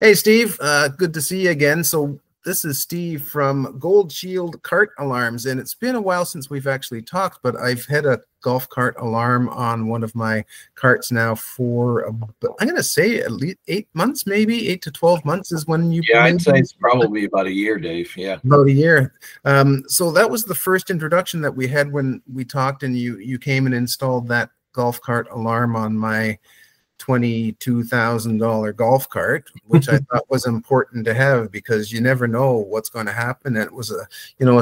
Hey, Steve. Good to see you again. So this is Steve from Gold Shield Cart Alarms, and it's been a while since we've actually talked, but I've had a golf cart alarm on one of my carts now for, I'm going to say at least 8 months, maybe 8 to 12 months is when you Yeah, I'd maybe say it's probably about a year, Dave. Yeah. about a year. So that was the first introduction that we had when we talked, and you came and installed that golf cart alarm on my $22,000 golf cart, which I thought was important to have because you never know what's going to happen. And it was a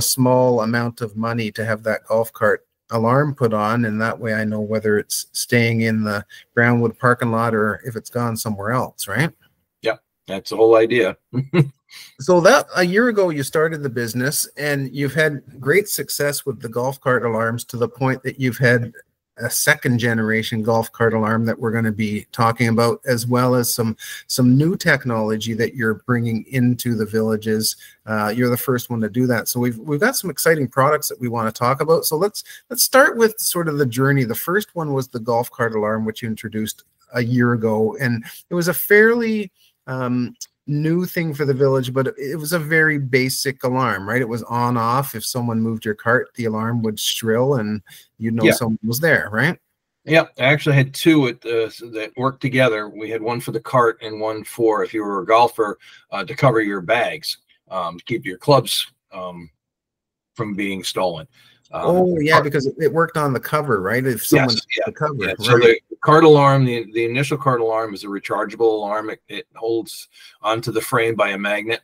small amount of money to have that golf cart alarm put on, and that way I know whether it's staying in the Brownwood parking lot or if it's gone somewhere else, right? Yeah, that's the whole idea. So that a year ago you started the business, and you've had great success with the golf cart alarms to the point that you've had a second generation golf cart alarm that we're going to be talking about, as well as some new technology that you're bringing into the villages. You're the first one to do that, so we've got some exciting products that we want to talk about. So let's start with sort of the journey. The first one was the golf cart alarm, which you introduced a year ago, and it was a fairly new thing for the village, but it was a very basic alarm, right? It was on off. If someone moved your cart, the alarm would shrill and you'd know Yeah. someone was there, right? Yeah, I actually had two that worked together. We had one for the cart and one for if you were a golfer to cover your bags, to keep your clubs from being stolen. Oh yeah, because it worked on the cover, right? If someone Yes, yeah, the cover, yeah. right? So the cart alarm, the initial cart alarm is a rechargeable alarm. It holds onto the frame by a magnet,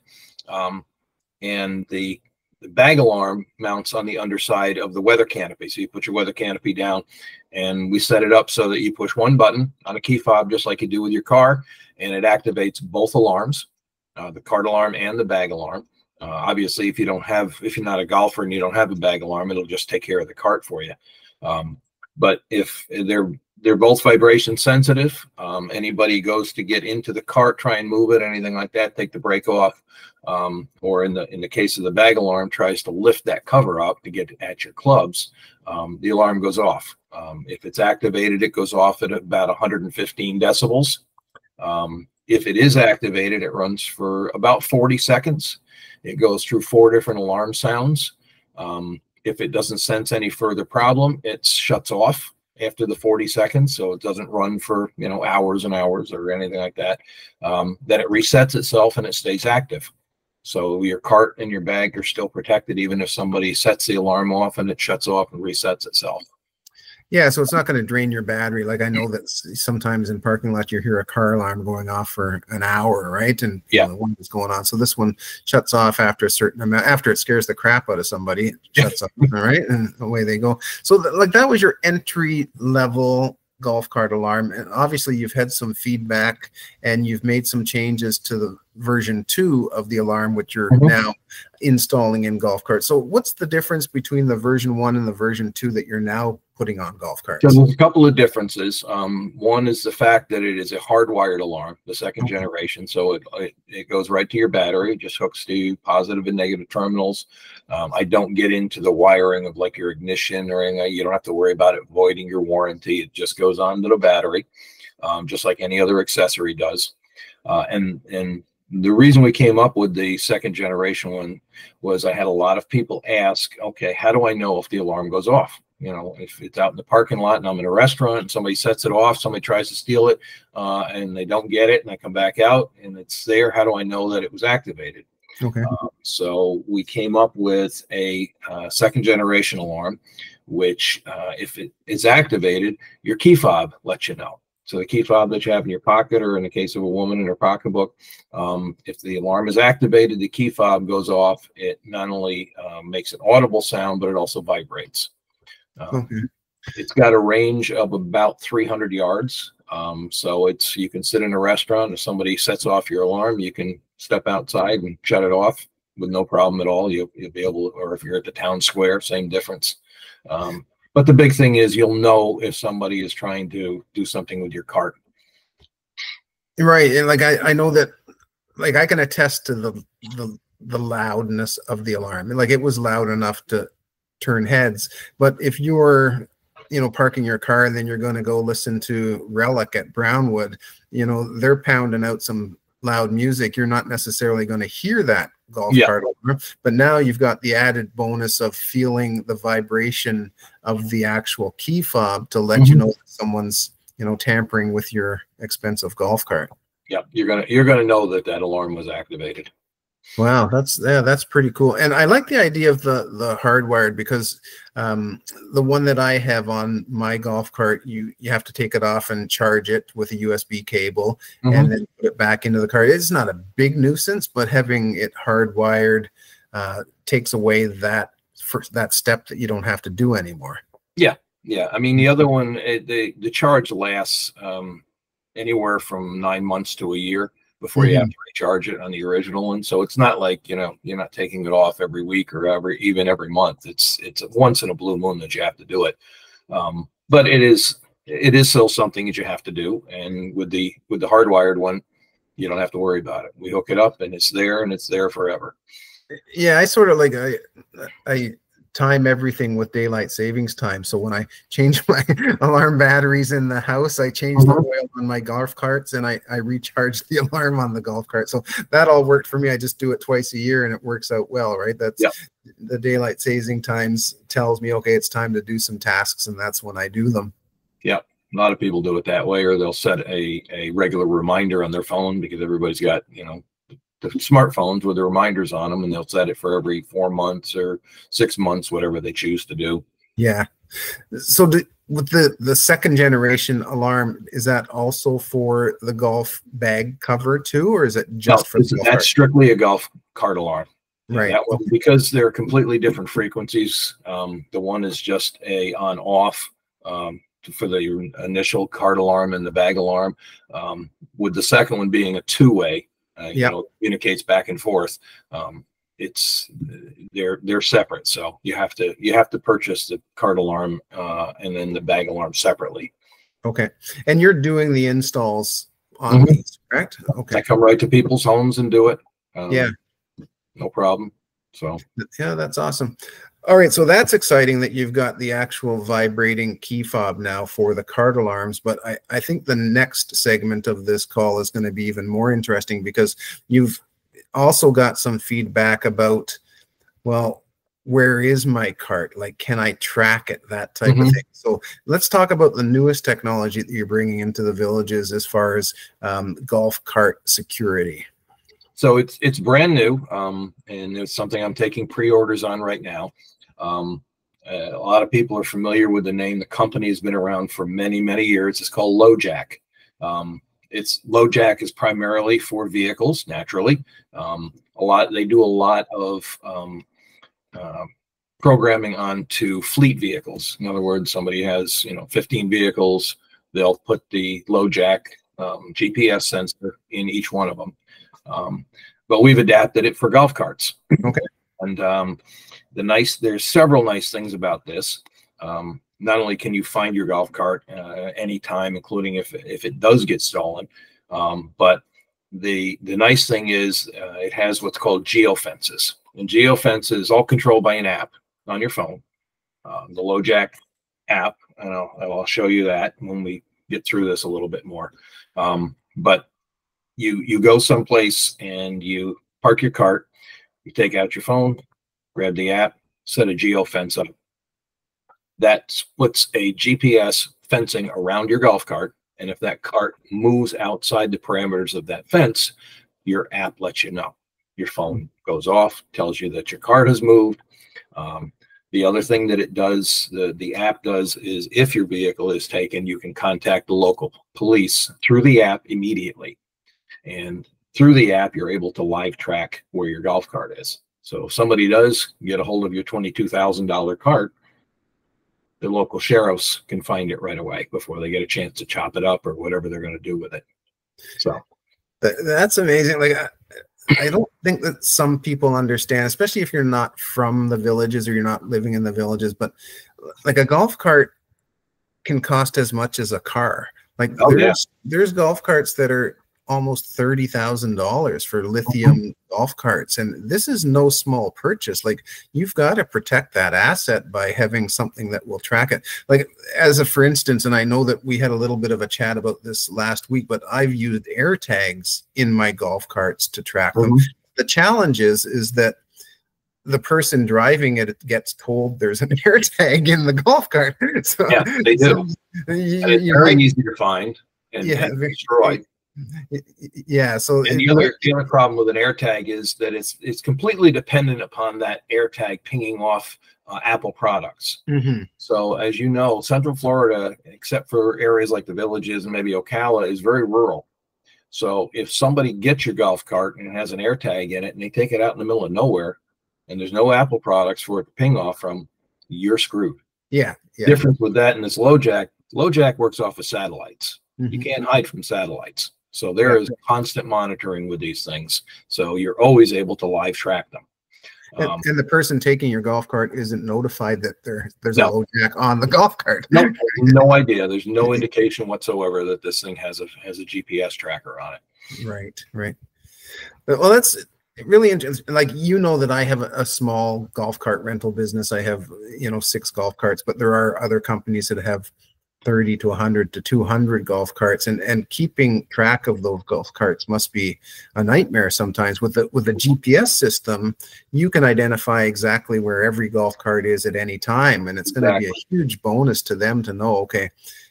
and the bag alarm mounts on the underside of the weather canopy. So you put your weather canopy down, and we set it up so that you push one button on a key fob, just like you do with your car, and it activates both alarms, the cart alarm and the bag alarm. Obviously, if you're not a golfer and you don't have a bag alarm, it'll just take care of the cart for you. But if they're both vibration sensitive, anybody goes to get into the cart, try and move it, anything like that, take the brake off, or in the case of the bag alarm, tries to lift that cover up to get at your clubs, the alarm goes off. If it's activated, it goes off at about 115 decibels. If it is activated, it runs for about 40 seconds. It goes through 4 different alarm sounds. If it doesn't sense any further problem, it shuts off after the 40 seconds, so it doesn't run for hours and hours or anything like that. Then it resets itself and it stays active. So your cart and your bag are still protected, even if somebody sets the alarm off and it shuts off and resets itself. Yeah, so it's not going to drain your battery. Like I know that sometimes in parking lot you hear a car alarm going off for an hour, right? And yeah, the one is going on. So this one shuts off after a certain amount. After it scares the crap out of somebody, it shuts off. All right, and away they go. So like that was your entry level golf cart alarm, and obviously you've had some feedback and you've made some changes to the version 2 of the alarm, which you're now installing in golf carts. So what's the difference between the version 1 and the version 2 that you're now putting on golf carts? So there's a couple of differences. One is the fact that it is a hardwired alarm, the second generation. So it goes right to your battery, just hooks to positive and negative terminals. I don't get into the wiring of like your ignition or anything. You don't have to worry about it voiding your warranty. It just goes onto the battery, just like any other accessory does. And the reason we came up with the second generation one was I had a lot of people ask, okay, how do I know if the alarm goes off? If it's out in the parking lot and I'm in a restaurant and somebody sets it off, somebody tries to steal it and they don't get it and I come back out and it's there, how do I know that it was activated? Okay. So we came up with a second generation alarm, which if it is activated, your key fob lets you know. So the key fob that you have in your pocket, or in the case of a woman in her pocketbook, if the alarm is activated, the key fob goes off. It not only makes an audible sound, but it also vibrates. It's got a range of about 300 yards. So you can sit in a restaurant. If somebody sets off your alarm, you can step outside and shut it off with no problem at all. You'll be able to, or if you're at the town square, same difference. But the big thing is you'll know if somebody is trying to do something with your cart. Right. And like I know that, like I can attest to the loudness of the alarm. And like it was loud enough to turn heads. But if you're parking your car and then you're going to go listen to Relic at Brownwood, they're pounding out some loud music, you're not necessarily going to hear that golf Yeah. cart alarm. But now you've got the added bonus of feeling the vibration of the actual key fob to let you know that someone's, you know, tampering with your expensive golf cart. Yeah, you're gonna know that that alarm was activated. Wow, that's pretty cool. And I like the idea of the hardwired, because the one that I have on my golf cart, you have to take it off and charge it with a USB cable and then put it back into the cart. It's not a big nuisance, but having it hardwired takes away that step that you don't have to do anymore. Yeah, yeah. I mean, the other one, the charge lasts anywhere from 9 months to a year before you have to recharge it on the original one. So it's not like, you know, you're not taking it off every week or even every month. It's once in a blue moon that you have to do it. But it is still something that you have to do. And with the hardwired one, you don't have to worry about it. We hook it up and it's there forever. Yeah, I sort of like I time everything with daylight savings time. So when I change my alarm batteries in the house, I change the oil on my golf carts and I recharge the alarm on the golf cart. So that all worked for me. I just do it twice a year and it works out well, right? That's the daylight saving times tells me, okay, it's time to do some tasks, and that's when I do them. Yeah. A lot of people do it that way, or they'll set a regular reminder on their phone, because everybody's got, you know, the smartphones with the reminders on them, and they'll set it for every 4 months or 6 months, whatever they choose to do. Yeah. So with the second generation alarm, is that also for the golf bag cover too, or is it just for the golf cart? That's strictly a golf cart alarm. Right. That one, because they're completely different frequencies. The one is just a on off for the initial cart alarm and the bag alarm, with the second one being a two-way. You know, communicates back and forth. They're separate, so you have to purchase the cart alarm and then the bag alarm separately. Okay, and you're doing the installs on these, correct? Okay, I come right to people's homes and do it. Yeah, no problem. So yeah, that's awesome. All right, so that's exciting that you've got the actual vibrating key fob now for the cart alarms, but I think the next segment of this call is going to be even more interesting, because you've also got some feedback about, well, where is my cart? Like, can I track it? That type of thing. So let's talk about the newest technology that you're bringing into the villages as far as golf cart security. So it's brand new, and it's something I'm taking pre-orders on right now. A lot of people are familiar with the name. The company has been around for many, many years. It's called LoJack. LoJack is primarily for vehicles, naturally. They do a lot of programming onto fleet vehicles. In other words, somebody has 15 vehicles. They'll put the LoJack GPS sensor in each one of them. But we've adapted it for golf carts. Okay. And there's several nice things about this. Not only can you find your golf cart anytime, including if it does get stolen, but the nice thing is it has what's called geofences. And geofences is all controlled by an app on your phone, the LoJack app, and I'll show you that when we get through this a little bit more. But you go someplace and you park your cart, you take out your phone, grab the app, set a geofence up. That puts a GPS fencing around your golf cart, and if that cart moves outside the parameters of that fence, your app lets you know. Your phone goes off, tells you that your cart has moved. The other thing that it does, the app does, is if your vehicle is taken, you can contact the local police through the app immediately. And through the app, you're able to live track where your golf cart is. So if somebody does get a hold of your $22,000 cart, the local sheriffs can find it right away before they get a chance to chop it up or whatever they're going to do with it. So that's amazing. Like, I don't think that some people understand, especially if you're not from the villages or you're not living in the villages, but like a golf cart can cost as much as a car. Like there's golf carts that are almost $30,000 for lithium golf carts, and this is no small purchase. Like, you've got to protect that asset by having something that will track it. Like, as a for instance, and I know that we had a little bit of a chat about this last week, but I've used air tags in my golf carts to track them. The challenge is that the person driving it gets told there's an air tag in the golf cart. So, yeah, they do. It's very easy to find and destroy. Yeah. So and the other problem with an air tag is that it's completely dependent upon that air tag pinging off Apple products. So as you know, Central Florida, except for areas like the Villages and maybe Ocala, is very rural. So if somebody gets your golf cart and it has an air tag in it and they take it out in the middle of nowhere and there's no Apple products for it to ping off from, you're screwed. Yeah. Difference with that and this LoJack works off of satellites. You can't hide from satellites. So there is constant monitoring with these things. So you're always able to live track them. And the person taking your golf cart isn't notified that there's a LoJack on the golf cart. No idea. There's no indication whatsoever that this thing has a GPS tracker on it. Right. Well, that's really interesting. Like, you know that I have a small golf cart rental business. I have 6 golf carts, but there are other companies that have 30 to 100 to 200 golf carts, and keeping track of those golf carts must be a nightmare sometimes. With a GPS system, you can identify exactly where every golf cart is at any time, and it's going to be a huge bonus to them to know, okay,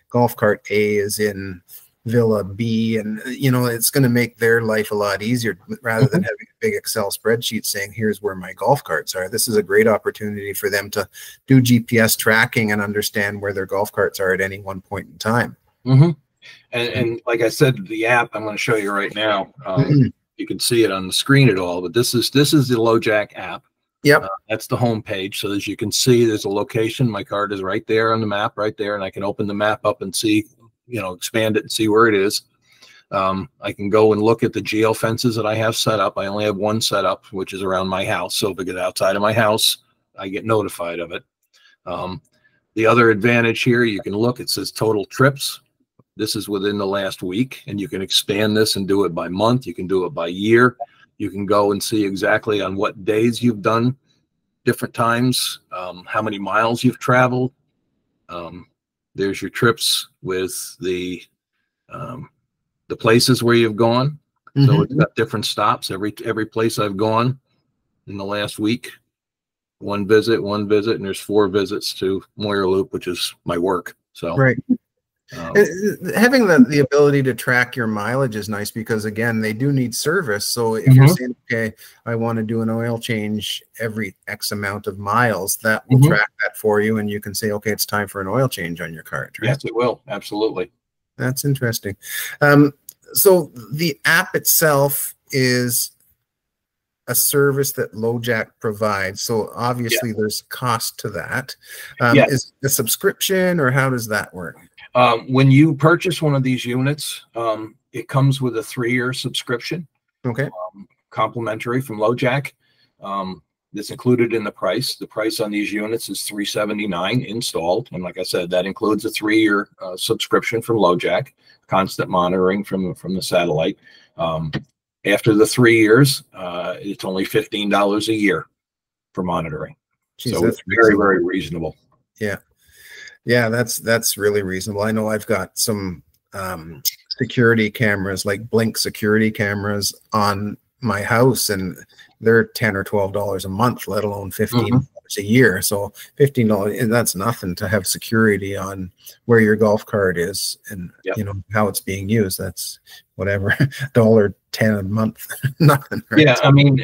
golf cart A is in Villa B, and it's going to make their life a lot easier rather than having a big Excel spreadsheet saying, here's where my golf carts are. This is a great opportunity for them to do GPS tracking and understand where their golf carts are at any one point in time. And like I said, the app I'm going to show you right now, you can see it on the screen at all, but this is the LoJack app. Yep. That's the home page. So as you can see, there's a location. My cart is right there on the map right there, and I can open the map up and see, expand it and see where it is. I can go and look at the geo fences that I have set up. I only have one set up, which is around my house. So if I get outside of my house, I get notified of it. The other advantage here, you can look, it says total trips. This is within the last week, and you can expand this and do it by month. You can do it by year. You can go and see exactly on what days you've done different times, how many miles you've traveled. There's your trips with the places where you've gone. So it's got different stops. Every place I've gone in the last week, one visit, and there's 4 visits to Moyer Loop, which is my work. So having the ability to track your mileage is nice, because again, they do need service. So if you're saying, okay, I want to do an oil change every X amount of miles, that will track that for you, and you can say, okay, it's time for an oil change on your cart. Right? Yes, it will. Absolutely. That's interesting. So the app itself is a service that LoJack provides. So obviously there's cost to that. Is it a subscription, or how does that work? When you purchase one of these units, it comes with a 3-year subscription. Okay. Complimentary from LoJack. That's included in the price. The price on these units is $379 installed. And like I said, that includes a 3-year subscription from LoJack, constant monitoring from the satellite. After the 3 years, it's only $15 a year for monitoring. Jeez, so it's very, very reasonable. Yeah, that's really reasonable. I know I've got some security cameras, like Blink security cameras on my house, and they're $10 or $12 a month, let alone $15 a year. So $15, and that's nothing to have security on where your golf cart is and how it's being used. That's whatever, $1.10 a month, nothing. Right? Yeah, I mean,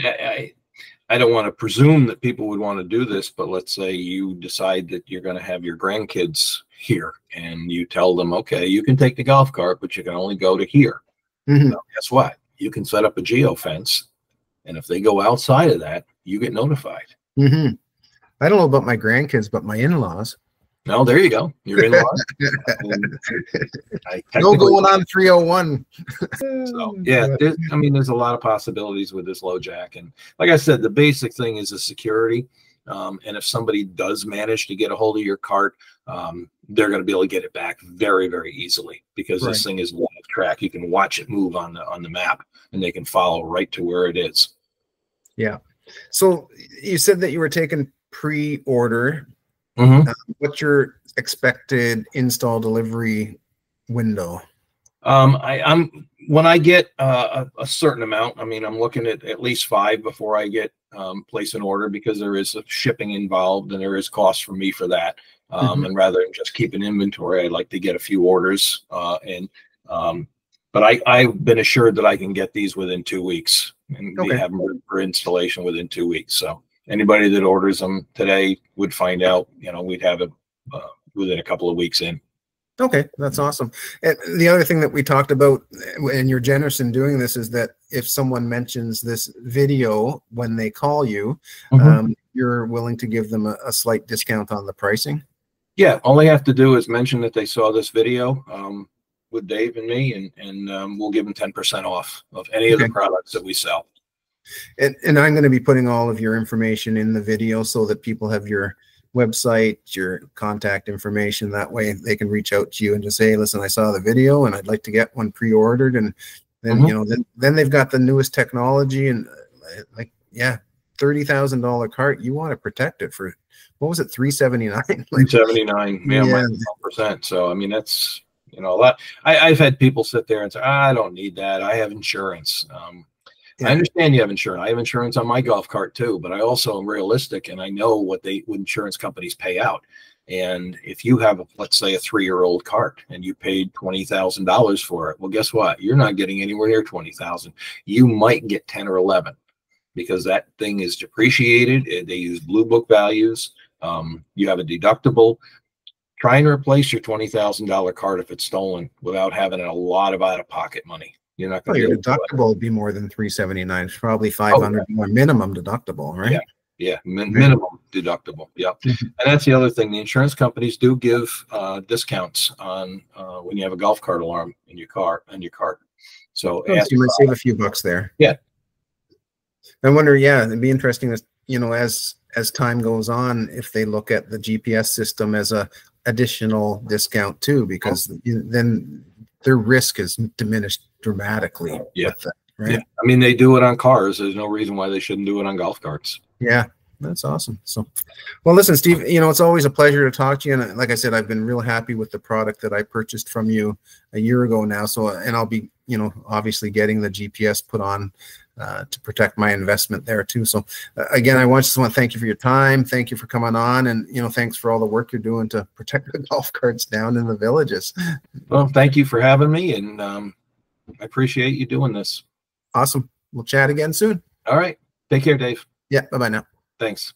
I don't want to presume that people would want to do this, but let's say you decide that you're going to have your grandkids here, and you tell them, okay, you can take the golf cart, but you can only go to here. Well, guess what? You can set up a geo fence, and if they go outside of that, you get notified. I don't know about my grandkids, but my in-laws. No, there you go. Your in-laws. No going on 301. So yeah, there's a lot of possibilities with this LoJack, and like I said, the basic thing is the security. And if somebody does manage to get a hold of your cart, they're going to be able to get it back very, very easily, because this thing is live track. You can watch it move on the map, and they can follow right to where it is. Yeah. So you said that you were taking pre-order. What's your expected install delivery window? I'm when I get a certain amount, I mean, I'm looking at least 5 before I get place an order, because there is shipping involved and there is cost for me for that. And rather than just keep an inventory, I'd like to get a few orders. But I've been assured that I can get these within 2 weeks, and we have them for installation within 2 weeks. So anybody that orders them today would find out, you know, we'd have it within a couple of weeks in. Okay, that's awesome. And the other thing that we talked about, and you're generous in doing this, is that if someone mentions this video when they call you, you're willing to give them a slight discount on the pricing? Yeah, all they have to do is mention that they saw this video with Dave and me, and we'll give them 10% off of any of the products that we sell. And I'm going to be putting all of your information in the video so that people have your website, your contact information. That way they can reach out to you and just say, hey, listen, I saw the video and I'd like to get one pre-ordered. And then, you know, then they've got the newest technology, and like, yeah, $30,000 cart. You want to protect it for, what was it? $379. $379. Yeah. 10%. So, I mean, that's, you know, a lot. I've had people sit there and say, I don't need that. I have insurance. I understand you have insurance. I have insurance on my golf cart too, but I also am realistic, and I know what insurance companies pay out. And if you have, let's say, a 3-year-old cart and you paid $20,000 for it, well, guess what? You're not getting anywhere near 20,000. You might get 10 or 11, because that thing is depreciated. They use blue book values. You have a deductible. Try and replace your $20,000 cart if it's stolen without having a lot of out-of-pocket money. You're not going to. Your deductible would be more than $379. It's probably $500 more minimum deductible, right? Yeah, minimum deductible. Yep. And that's the other thing. The insurance companies do give discounts on when you have a golf cart alarm in your car, So you might save a few bucks there. Yeah. I wonder. Yeah, it'd be interesting to, you know, as time goes on, if they look at the GPS system as a additional discount too, because then their risk is diminished dramatically. Yeah. With that, right? Yeah. I mean, they do it on cars. There's no reason why they shouldn't do it on golf carts. Yeah, that's awesome. So, well, listen, Steve, you know, it's always a pleasure to talk to you. And like I said, I've been real happy with the product that I purchased from you a year ago now. So, and I'll be, you know, obviously getting the GPS put on to protect my investment there too. So again, I just want to thank you for your time. Thank you for coming on, and, you know, thanks for all the work you're doing to protect the golf carts down in the villages. Well, thank you for having me, and I appreciate you doing this. Awesome. We'll chat again soon. All right. Take care, Dave. Yeah. Bye-bye now. Thanks.